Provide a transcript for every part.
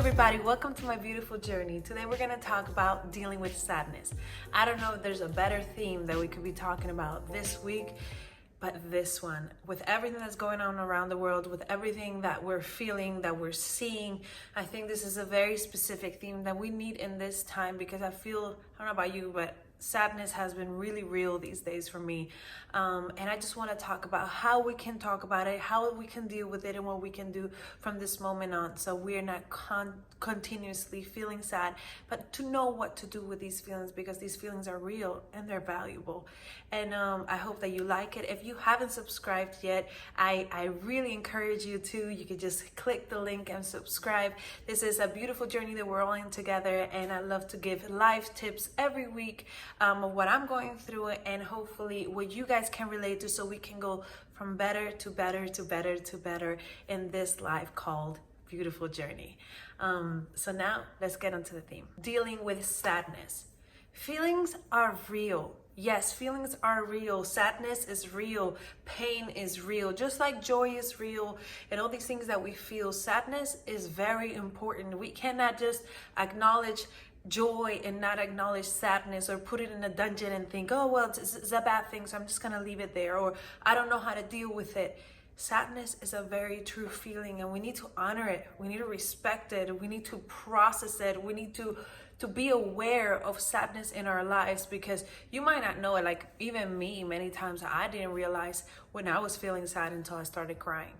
everybody, welcome to my beautiful journey. Today we're going to talk about dealing with sadness. I don't know if there's a better theme that we could be talking about this week, but this one, with everything that's going on around the world, with everything that we're feeling, that we're seeing, I think this is a very specific theme that we need in this time, because I feel, I don't know about you, but sadness has been really real these days for me. And I just want to talk about how we can talk about it, how we can deal with it, and what we can do from this moment on, so we're not continuously feeling sad, but to know what to do with these feelings, because these feelings are real and they're valuable. And I hope that you like it. If you haven't subscribed yet, I really encourage you to. You can just click the link and subscribe. This is a beautiful journey that we're all in together, and I love to give life tips every week of what I'm going through, and hopefully what you guys can relate to, so we can go from better to better to better to better in this life called beautiful journey. So now let's get into the theme. Dealing with sadness. Feelings are real. Yes, feelings are real. Sadness is real. Pain is real. Just like joy is real and all these things that we feel, sadness is very important. We cannot just acknowledge joy and not acknowledge sadness, or put it in a dungeon and think, oh, well, it's a bad thing, so I'm just going to leave it there, or I don't know how to deal with it. Sadness is a very true feeling, and we need to honor it. We need to respect it. We need to process it. We need to be aware of sadness in our lives, because you might not know it. Like even me, many times I didn't realize when I was feeling sad until I started crying.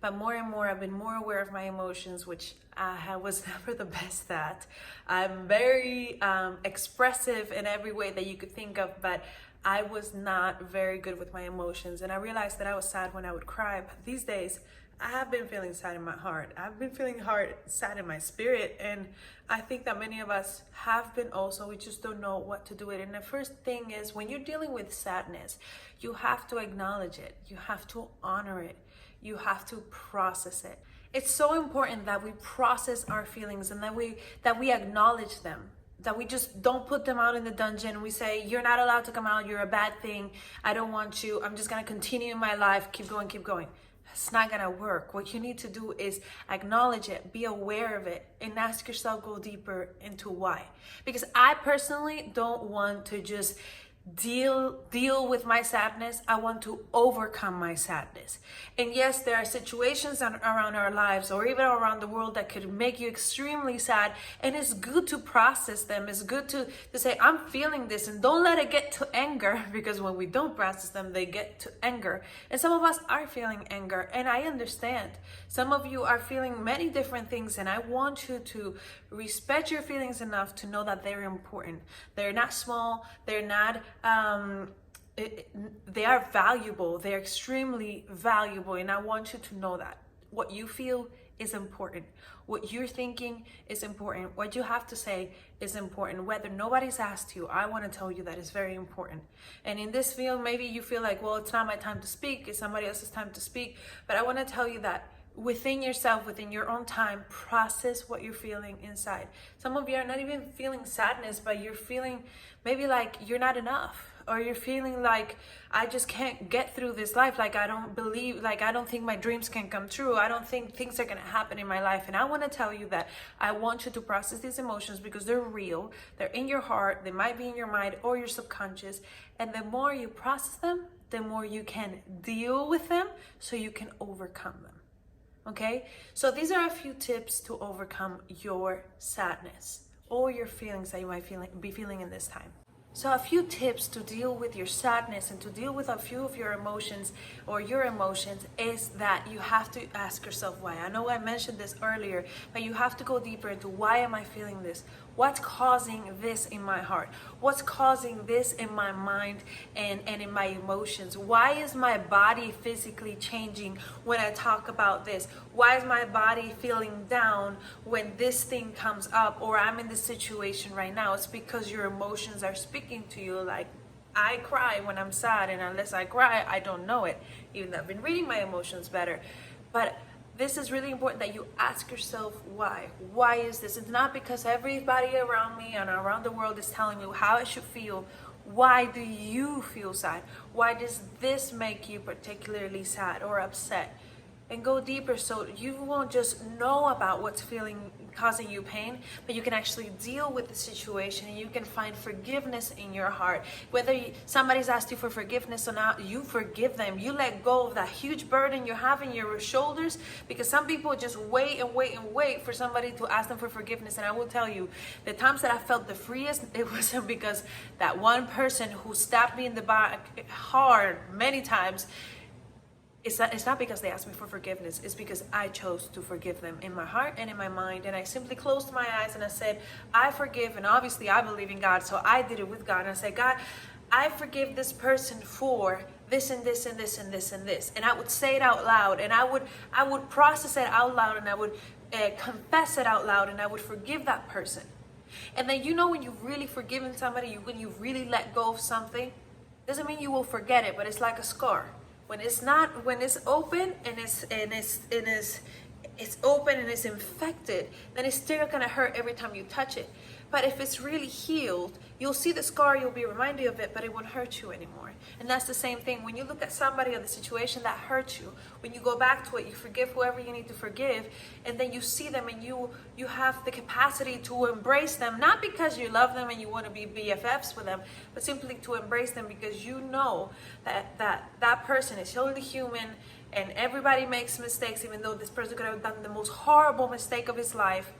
But more and more, I've been more aware of my emotions, which I was never the best at. I'm very expressive in every way that you could think of, but I was not very good with my emotions. And I realized that I was sad when I would cry. But these days, I have been feeling sad in my heart. I've been feeling sad in my spirit. And I think that many of us have been also. We just don't know what to do with it. And the first thing is, when you're dealing with sadness, you have to acknowledge it. You have to honor it. You have to process it. It's so important that we process our feelings, and that we acknowledge them. That we just don't put them out in the dungeon. We say, you're not allowed to come out. You're a bad thing. I don't want you. I'm just going to continue my life. Keep going, keep going. It's not going to work. What you need to do is acknowledge it, be aware of it, and ask yourself, go deeper into why. Because I personally don't want to just deal with my sadness. I want to overcome my sadness. And yes, there are situations around our lives, or even around the world, that could make you extremely sad, and it's good to process them. It's good to say, I'm feeling this, and don't let it get to anger, because when we don't process them, they get to anger. And some of us are feeling anger, and I understand. Some of you are feeling many different things, and I want you to respect your feelings enough to know that they're important. They're not small. They're not they are valuable. They're extremely valuable, and I want you to know that what you feel is important. What you're thinking is important. What you have to say is important. Whether nobody's asked you, I want to tell you that it's very important. And in this field, maybe you feel like, well, it's not my time to speak, it's somebody else's time to speak. But I want to tell you that within yourself, within your own time, process what you're feeling inside. Some of you are not even feeling sadness, but you're feeling maybe like you're not enough, or you're feeling like, I just can't get through this life. Like I don't think my dreams can come true. I don't think things are going to happen in my life. And I want to tell you that I want you to process these emotions, because they're real. They're in your heart. They might be in your mind or your subconscious. And the more you process them, the more you can deal with them, so you can overcome them. Okay, so these are a few tips to overcome your sadness or your feelings that you might be feeling in this time. So a few tips to deal with your sadness and to deal with a few of your emotions, or your emotions, is that you have to ask yourself why. I know I mentioned this earlier, but you have to go deeper into, why am I feeling this? What's causing this in my heart? What's causing this in my mind and in my emotions? Why is my body physically changing when I talk about this? Why is my body feeling down when this thing comes up, or I'm in this situation right now? It's because your emotions are speaking to you. Like, I cry when I'm sad, and unless I cry, I don't know it, even though I've been reading my emotions better. But this is really important that you ask yourself why. Why is this? It's not because everybody around me and around the world is telling me how I should feel. Why do you feel sad? Why does this make you particularly sad or upset? and go deeper, so you won't just know about what's causing you pain, but you can actually deal with the situation, and you can find forgiveness in your heart. Whether somebody's asked you for forgiveness or not, you forgive them. You let go of that huge burden you have in your shoulders, because some people just wait and wait and wait for somebody to ask them for forgiveness. And I will tell you, the times that I felt the freest, it wasn't because that one person who stabbed me in the back hard many times, it's not because they asked me for forgiveness. It's because I chose to forgive them in my heart and in my mind. And I simply closed my eyes and I said, I forgive. And obviously I believe in God, so I did it with God. And I said, God, I forgive this person for this and this and this and this and this. And I would say it out loud, and I would process it out loud, and I would confess it out loud, and I would forgive that person. And then, you know, when you've really forgiven somebody, when you really let go of something, doesn't mean you will forget it, but it's like a scar. When it's open and it's open and it's infected, then it's still gonna hurt every time you touch it. But if it's really healed, you'll see the scar, you'll be reminded of it, but it won't hurt you anymore. And that's the same thing. When you look at somebody or the situation that hurt you, when you go back to it, you forgive whoever you need to forgive, and then you see them and you have the capacity to embrace them, not because you love them and you want to be BFFs with them, but simply to embrace them because you know that person is only human, and everybody makes mistakes, even though this person could have done the most horrible mistake of his life.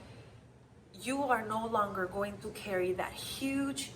You are no longer going to carry that huge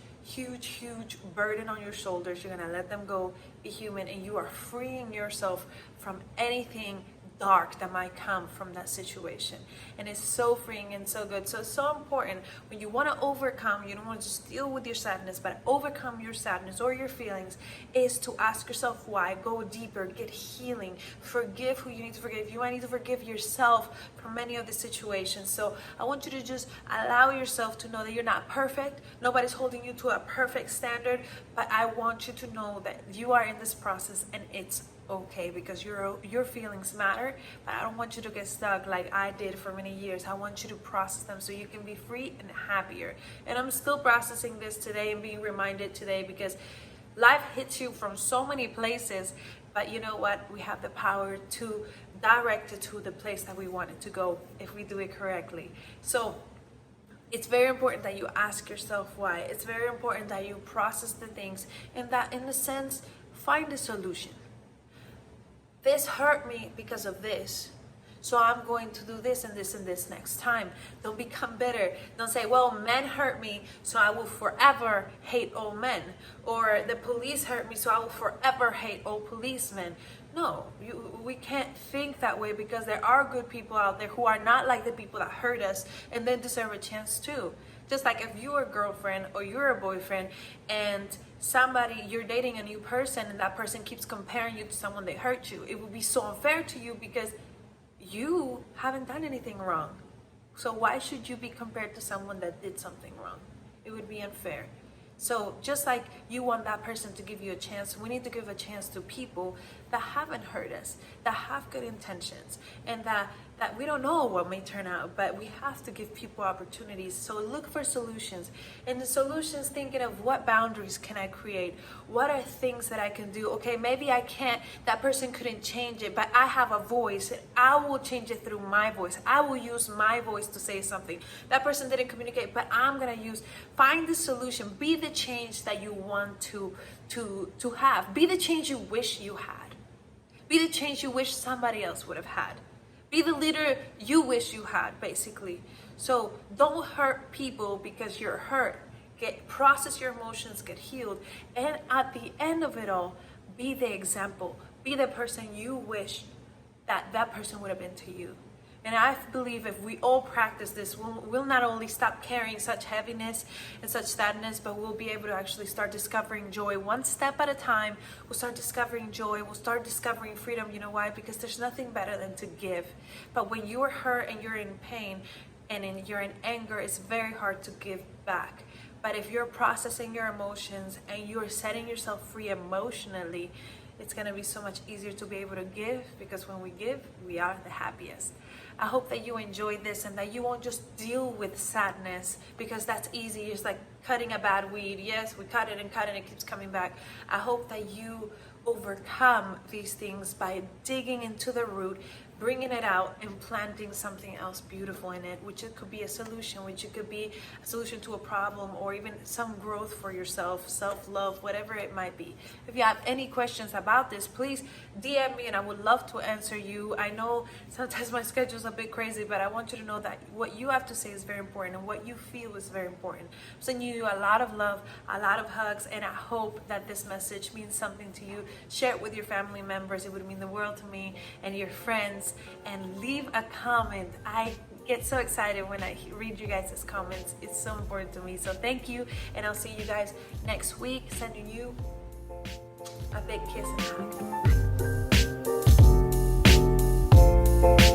burden on your shoulders. You're going to let them go, be human, and you are freeing yourself from anything dark that might come from that situation. And it's so freeing and so good. So it's so important when you want to overcome, you don't want to just deal with your sadness, but overcome your sadness or your feelings, is to ask yourself why, go deeper, get healing, forgive who you need to forgive. You might need to forgive yourself for many of the situations. So I want you to just allow yourself to know that you're not perfect. Nobody's holding you to a perfect standard, but I want you to know that you are in this process, and it's okay, because your feelings matter. But I don't want you to get stuck like I did for many years. I want you to process them so you can be free and happier. And I'm still processing this today and being reminded today, because life hits you from so many places, but you know what? We have the power to direct it to the place that we want it to go if we do it correctly. So it's very important that you ask yourself why. It's very important that you process the things, and that, in a sense, find a solution. This hurt me because of this, so I'm going to do this and this and this next time. Don't become bitter. Don't say, well, men hurt me, so I will forever hate all men. Or the police hurt me, so I will forever hate all policemen. No, we can't think that way, because there are good people out there who are not like the people that hurt us and then deserve a chance too. Just like if you're a girlfriend or you're a boyfriend and you're dating a new person, and that person keeps comparing you to someone that hurt you, it would be so unfair to you, because you haven't done anything wrong. So why should you be compared to someone that did something wrong? It would be unfair. So just like you want that person to give you a chance, we need to give a chance to people that haven't hurt us, that have good intentions, and that we don't know what may turn out, but we have to give people opportunities. So look for solutions. And the solutions, thinking of what boundaries can I create? What are things that I can do? Okay, maybe I can't, that person couldn't change it, but I have a voice. I will change it through my voice. I will use my voice to say something. That person didn't communicate, but I'm gonna find the solution. Be the change that you want to have. Be the change you wish you had. Be the change you wish somebody else would have had. Be the leader you wish you had, basically. So don't hurt people because you're hurt. Process your emotions, get healed. And at the end of it all, be the example. Be the person you wish that person would have been to you. And I believe if we all practice this, we'll not only stop carrying such heaviness and such sadness, but we'll be able to actually start discovering joy one step at a time. We'll start discovering joy. We'll start discovering freedom. You know why? Because there's nothing better than to give. But when you're hurt and you're in pain and you're in anger, it's very hard to give back. But if you're processing your emotions and you're setting yourself free emotionally, it's going to be so much easier to be able to give, because when we give, we are the happiest. I hope that you enjoyed this and that you won't just deal with sadness, because that's easy. It's like cutting a bad weed. Yes, we cut it and it keeps coming back. I hope that you overcome these things by digging into the root, bringing it out and planting something else beautiful in it, which it could be a solution, which it could be a solution to a problem, or even some growth for yourself, self-love, whatever it might be. If you have any questions about this, please DM me and I would love to answer you. I know sometimes my schedule is a bit crazy, but I want you to know that what you have to say is very important and what you feel is very important. I'm sending you a lot of love, a lot of hugs, and I hope that this message means something to you. Share it with your family members. It would mean the world to me, and your friends. And leave a comment. I get so excited when I read you guys' comments. It's so important to me. So thank you, and I'll see you guys next week. Sending you a big kiss and hug.